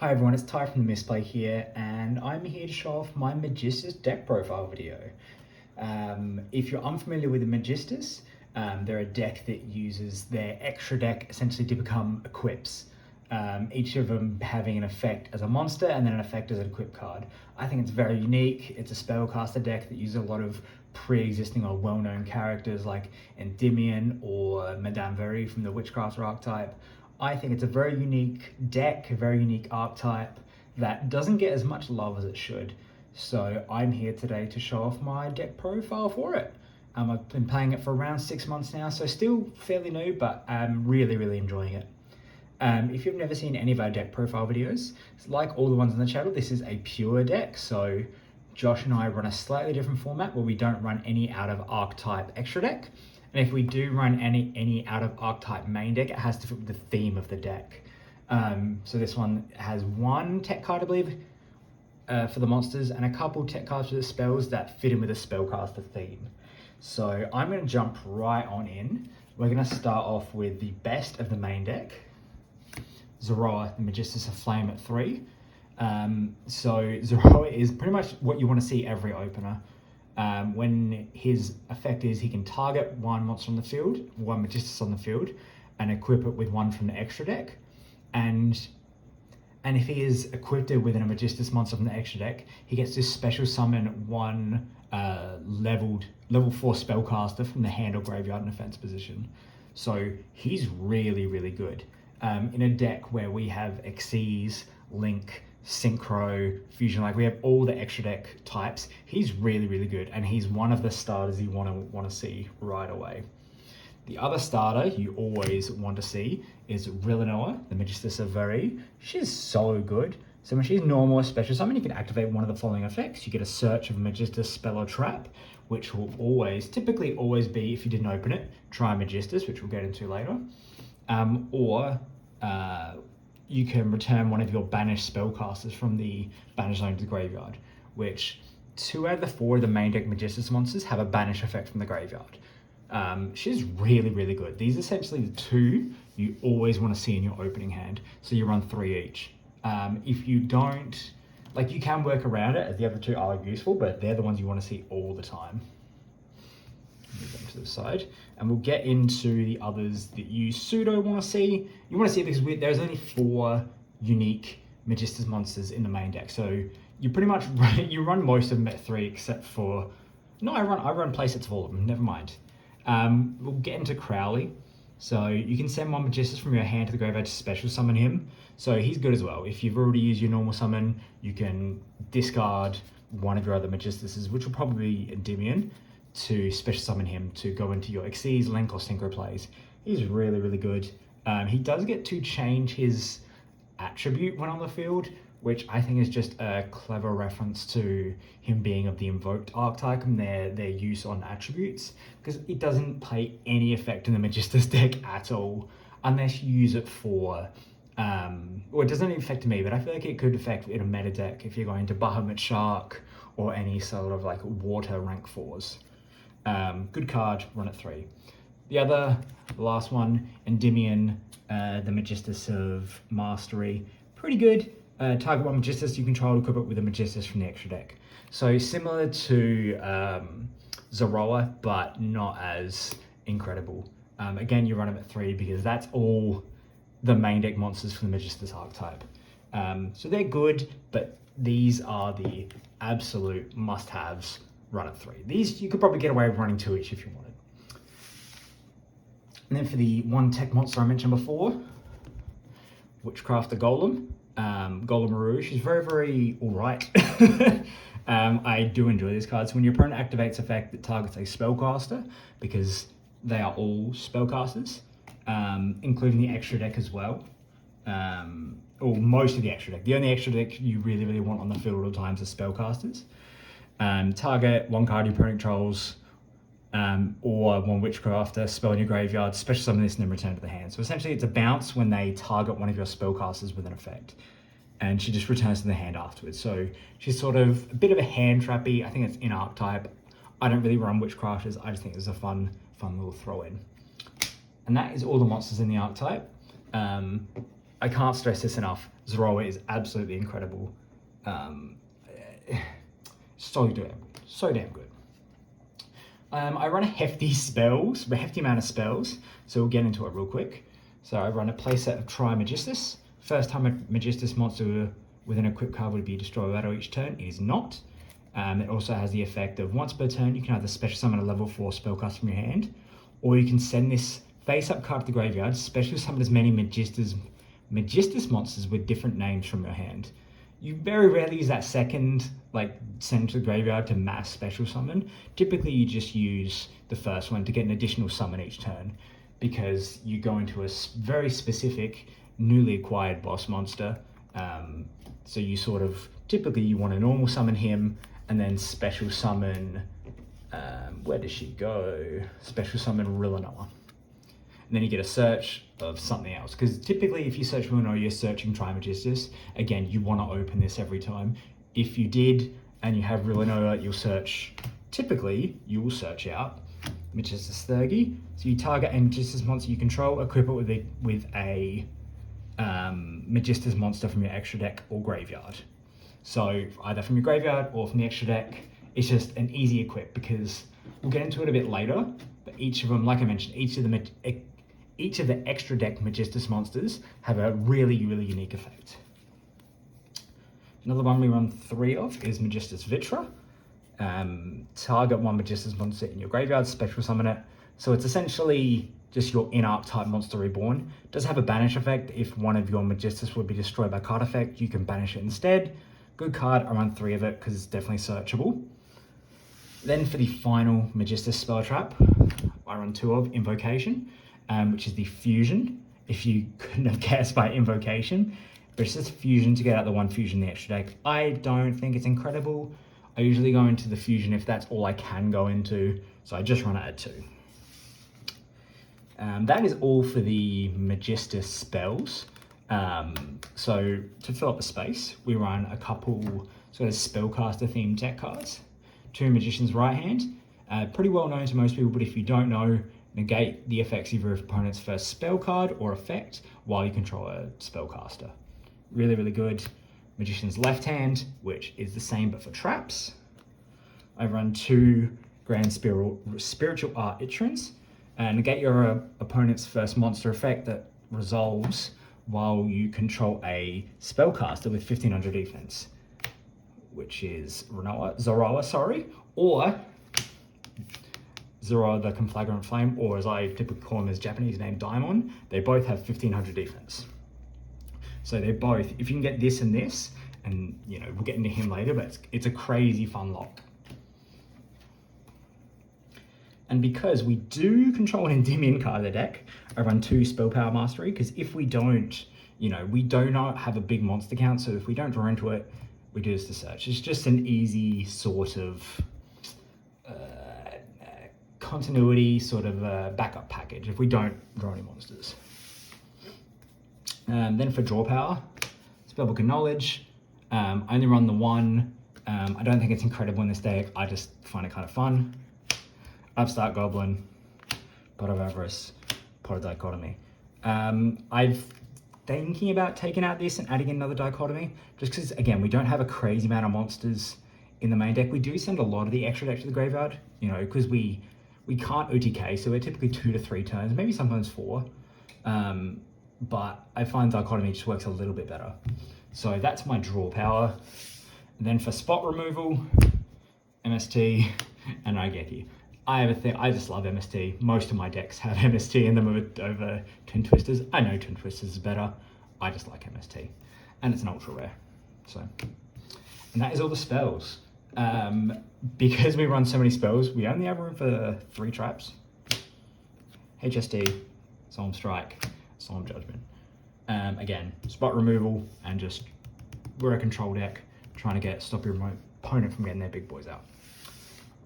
Hi everyone, it's Ty from the Misplay here, and I'm here to show off my Magistus deck profile video. If you're unfamiliar with the Magistus, they're a deck that uses their extra deck essentially to become equips. Each of them having an effect as a monster and then an effect as an equip card. I think it's very unique. It's a spellcaster deck that uses a lot of pre-existing or well-known characters like Endymion or Madame Very from the Witchcrafter archetype. I think it's a very unique deck, a very unique archetype that doesn't get as much love as it should. So I'm here today to show off my deck profile for it. I've been playing it for around 6 months now, so still fairly new, but I'm really enjoying it. If you've never seen any of our deck profile videos, like all the ones on the channel, this is a pure deck. So Josh and I run a slightly different format where we don't run any out of archetype extra deck. And if we do run any out of archetype main deck, it has to fit with the theme of the deck. So this one has one tech card, I believe, for the monsters, and a couple tech cards for the spells that fit in with the spellcaster theme. So I'm going to jump right on in. We're going to start off with the best of the main deck. Zoroa, the Magistus of Flame at 3. So Zoroa is pretty much what you want to see every opener. When his effect is he can target one monster on the field, one Magistus on the field, and equip it with one from the extra deck. And if he is equipped with a Magistus monster from the extra deck, he gets to special summon one level 4 spellcaster from the hand or graveyard in offense position. So he's really good. In a deck where we have Xyz, Link, Synchro, Fusion, like we have all the extra deck types, he's really good, and he's one of the starters you want to see right away. The other starter you always want to see is Rillinoa, the Magistus of Very. She's so good. So when she's normal or special summon, you can activate one of the following effects. You get a search of a Magistus spell or trap, which will typically always be, if you didn't open it, try Magistus, which we'll get into later. You can return one of your banished spellcasters from the banished zone to the graveyard, which 2 out of the 4 of the main deck Magistus monsters have a banish effect from the graveyard. She's really good. These are essentially the 2 you always want to see in your opening hand, so you run 3 each. If you don't, like, you can work around it as the other 2 are useful, but they're the ones you want to see all the time. Move them to the side, and we'll get into the others that you pseudo want to see. You want to see it because there's only 4 unique Magistus monsters in the main deck, so you pretty much run most of them at 3, except for I run playsets of all of them. Never mind. We'll get into Crowley. So you can send one Magistus from your hand to the graveyard to special summon him. So he's good as well. If you've already used your normal summon, you can discard one of your other Magistuses, which will probably be Endymion, to special summon him to go into your Xyz, Link, or Synchro plays. He's really good. He does get to change his attribute when on the field, which I think is just a clever reference to him being of the invoked archetype and their use on attributes, because it doesn't play any effect in the Magistus deck at all, unless you use it for, well, it doesn't affect me, but I feel like it could affect in a meta deck if you're going to Bahamut Shark or any sort of like water rank 4s. Good card, run at 3. The last one, Endymion, the Magistus of Mastery, pretty good. Target one Magistus you control, equip it with a Magistus from the extra deck. So similar to Zoroa, but not as incredible. Again, you run them at 3 because that's all the main deck monsters from the Magistus archetype. So they're good, but these are the absolute must-haves. Run at 3. These you could probably get away with running 2 each if you wanted. And then for the one tech monster I mentioned before, Witchcrafter Golem. Golem Rouge is very alright. I do enjoy this card. So when your opponent activates effect that targets a spellcaster, because they are all spellcasters, including the extra deck as well, or most of the extra deck. The only extra deck you really want on the field at all times is spellcasters. Target one card your opponent controls, or one Witchcrafter, spell in your graveyard, special summon this and then return to the hand. So essentially it's a bounce when they target one of your spellcasters with an effect, and she just returns to the hand afterwards. So she's sort of a bit of a hand trappy. I think it's in archetype. I don't really run Witchcrafters. I just think it's a fun little throw in. And that is all the monsters in the archetype. I can't stress this enough. Zoroa is absolutely incredible. So damn good. I run a hefty amount of spells, so we'll get into it real quick. So I run a playset of Magistus. First time a Magistus monster with an equipped card would be destroyed by battle each turn. It is not. It also has the effect of once per turn, you can either special summon a level 4 spellcast from your hand, or you can send this face-up card to the graveyard, special summon as many Magistus monsters with different names from your hand. You very rarely use that second, like, send to the graveyard to mass special summon. Typically, you just use the first one to get an additional summon each turn, because you go into a very specific, newly acquired boss monster. So you sort of, typically you want to normal summon him, and then special summon, where does she go? Special summon Rillanoa. And then you get a search of something else. Because typically if you search Rillanoa, you're searching Magistus. Again, you want to open this every time. If you did, and you have Rillanoa, typically you will search out Magistus Thurgy. So you target a Magistus monster you control, equip it with a Magistus monster from your extra deck or graveyard. So either from your graveyard or from the extra deck. It's just an easy equip, because we'll get into it a bit later, but each of them, like I mentioned, each of the extra deck Magistus monsters have a really unique effect. Another one we run 3 of is Magistus Vitra. Target one Magistus monster in your graveyard, special summon it. So it's essentially just your in-archetype monster reborn. It does have a banish effect. If one of your Magistus would be destroyed by card effect, you can banish it instead. Good card. I run 3 of it because it's definitely searchable. Then for the final Magistus spell trap, I run 2 of Invocation, which is the fusion. If you couldn't have guessed by Invocation, but it's just fusion to get out the 1 fusion in the extra deck. I don't think it's incredible. I usually go into the fusion if that's all I can go into, so I just run it at 2. That is all for the Magistus spells. So to fill up the space, we run a couple sort of spellcaster themed deck cards. 2 Magician's Right Hand, pretty well known to most people, but if you don't know, negate the effects of your opponent's first spell card or effect while you control a spellcaster. Really good. Magician's Left Hand, which is the same but for traps. I run 2 Grand Spiritual Art Itrons. Negate your opponent's first monster effect that resolves while you control a spellcaster with 1500 defense, which is Zoroa, or Zoroa the Conflagrant Flame, or as I typically call him, his Japanese name, Daimon. They both have 1500 defense. So they're both, if you can get this and this, and you know, we'll get into him later, but it's a crazy fun lock. And because we do control an Endymion card of the deck, I run 2 Spell Power Mastery, because if we don't, you know, we do not have a big monster count, so if we don't draw into it, we do this to search. It's just an easy sort of continuity, sort of backup package if we don't draw any monsters. Then for Draw Power, Spellbook of Knowledge. I only run the 1. I don't think it's incredible in this deck, I just find it kind of fun. Upstart Goblin, Pot of Avarice, Pot of Dichotomy. I've thinking about taking out this and adding another Dichotomy, just because, again, we don't have a crazy amount of monsters in the main deck. We do send a lot of the extra deck to the graveyard, you know, because we can't OTK, so we're typically 2 to 3 turns, maybe sometimes 4. But I find Dichotomy just works a little bit better. So that's my Draw Power. And then for spot removal, MST and Raigeki. I have a thing, I just love MST. Most of my decks have MST in them over Twin Twisters. I know Twin Twisters is better. I just like MST. And it's an ultra rare. So, and that is all the spells. Because we run so many spells, we only have room for 3 traps. HSD, Solemn Strike, Solemn Judgment. Again, spot removal, and just, we're a control deck, trying to stop your opponent from getting their big boys out.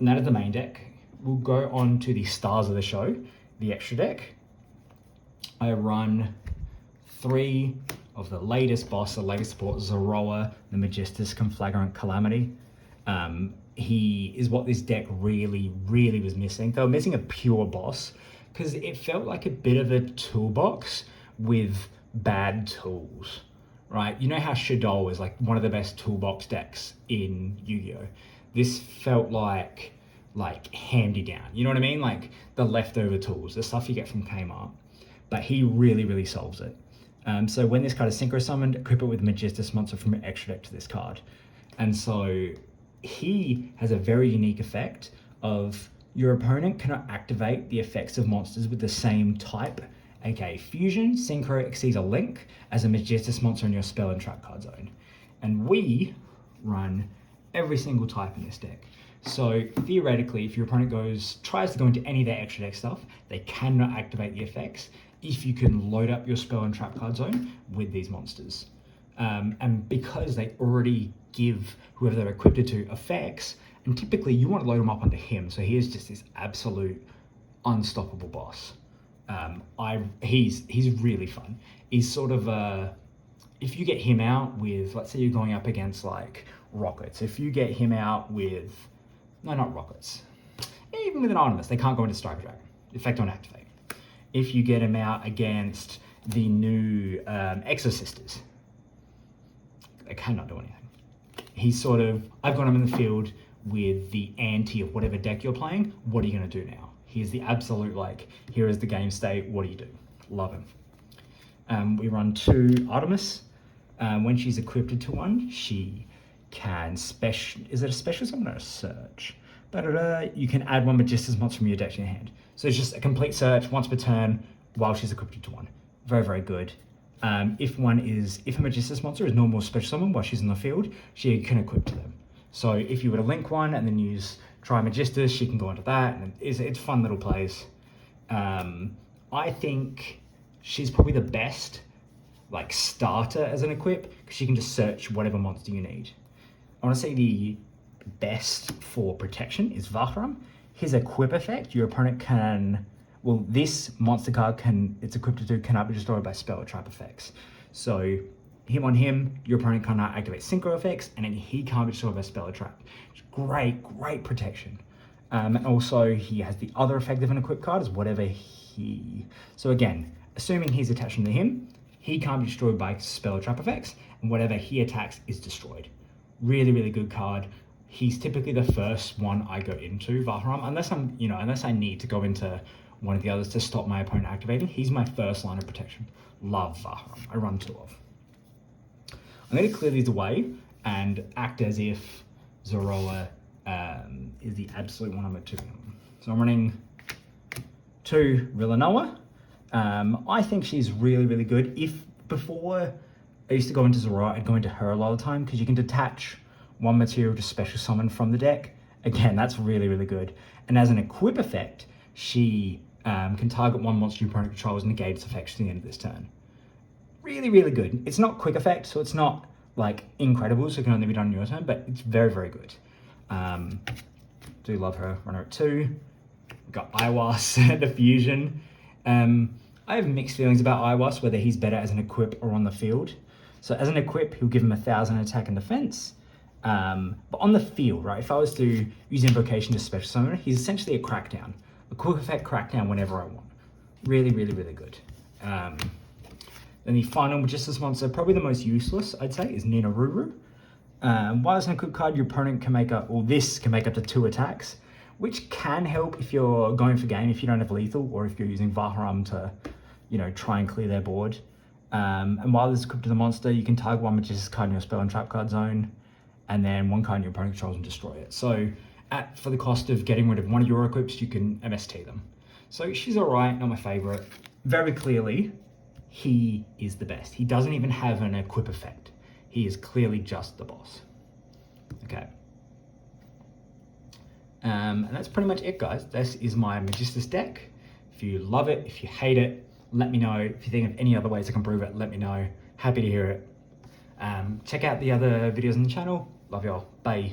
And that is the main deck. We'll go on to the stars of the show, the extra deck. I run 3 of the latest boss, the latest support, Zoroa, the Magistus Conflagrant Calamity. He is what this deck really was missing. They were missing a pure boss, because it felt like a bit of a toolbox with bad tools, right? You know how Shadow is like one of the best toolbox decks in Yu-Gi-Oh. This felt like handy down. You know what I mean? Like the leftover tools, the stuff you get from Kmart. But he really solves it. So when this card is synchro summoned, equip it with Magistus monster from your extra deck to this card. And so he has a very unique effect of your opponent cannot activate the effects of monsters with the same type, aka fusion, synchro, exceeds a link as a Magistus monster in your spell and trap card zone. And we run every single type in this deck. So theoretically, if your opponent tries to go into any of their extra deck stuff, they cannot activate the effects if you can load up your spell and trap card zone with these monsters. And because they already give whoever they're equipped to effects, and typically you want to load them up onto him, so he is just this absolute unstoppable boss. He's really fun. He's sort of if you get him out with, let's say you're going up against like rockets, if you get him out with, no, not rockets, even with an Artemis, they can't go into Striker Dragon. Effect don't activate. If you get him out against the new Exorcisters, they cannot do anything. He's sort of, I've got him in the field with the anti of whatever deck you're playing. What are you going to do now? Here's the absolute, like, here is the game state. What do you do? Love him. We run 2 Artemis. When she's equipped to one, she can is it a special summon or a search? You can add 1 Magistus monster from your deck to your hand. So it's just a complete search once per turn while she's equipped to one. Very good. If a Magistus monster is normal special summon while she's in the field, she can equip to them. So if you were to link one and then use try Magistus, she can go into that, and it's fun little plays. I think she's probably the best like starter as an equip because she can just search whatever monster you need. I want to say the best for protection is Vahram. His equip effect, your opponent can, well, this monster card it's equipped to cannot be destroyed by spell or trap effects. So on him, your opponent cannot activate synchro effects, and then he can't be destroyed by spell or trap. It's great protection. And also he has the other effect of an equipped card is so again, assuming he's attached to him, he can't be destroyed by spell or trap effects, and whatever he attacks is destroyed. Really good card. He's typically the first one I go into, Vahram, unless I need to go into one of the others to stop my opponent activating. He's my first line of protection. Love Vahram. I run 2 of. I'm going to clear these away and act as if Zoroa is the absolute one I'm at 2. So I'm running 2 Rillanoa. I think she's really good. Before I used to go into Zoroa, I'd go into her a lot of the time because you can detach 1 material to special summon from the deck. Again, that's really good. And as an equip effect, she can target 1 monster your opponent controls and negate its effects to the end of this turn. Really good. It's not quick effect, so it's not like incredible, so it can only be done on your turn, but it's very good. Do love her. Run her at 2. We've got Iwas, the fusion. I have mixed feelings about Iwas, whether he's better as an equip or on the field. So as an equip, he'll give him 1,000 attack and defense. But on the field, right, if I was to use Invocation to special summon, he's essentially a crackdown. A quick effect crackdown whenever I want. Really good. Then the final Magistus monster, probably the most useless, I'd say, is Nina Ruru. While it's an equipped card, your opponent can make this can make up to 2 attacks, which can help if you're going for game, if you don't have lethal, or if you're using Vahram to, try and clear their board. And while this is equipped to the monster, you can target 1 Magistus card in your spell and trap card zone, and then 1 card your opponent controls and destroy it. So for the cost of getting rid of 1 of your equips, you can MST them. So she's alright, not my favorite. Very clearly, he is the best. He doesn't even have an equip effect. He is clearly just the boss. Okay. And that's pretty much it, guys. This is my Magistus deck. If you love it, if you hate it, let me know. If you think of any other ways I can improve it, let me know. Happy to hear it. Check out the other videos on the channel. Love y'all. Bye.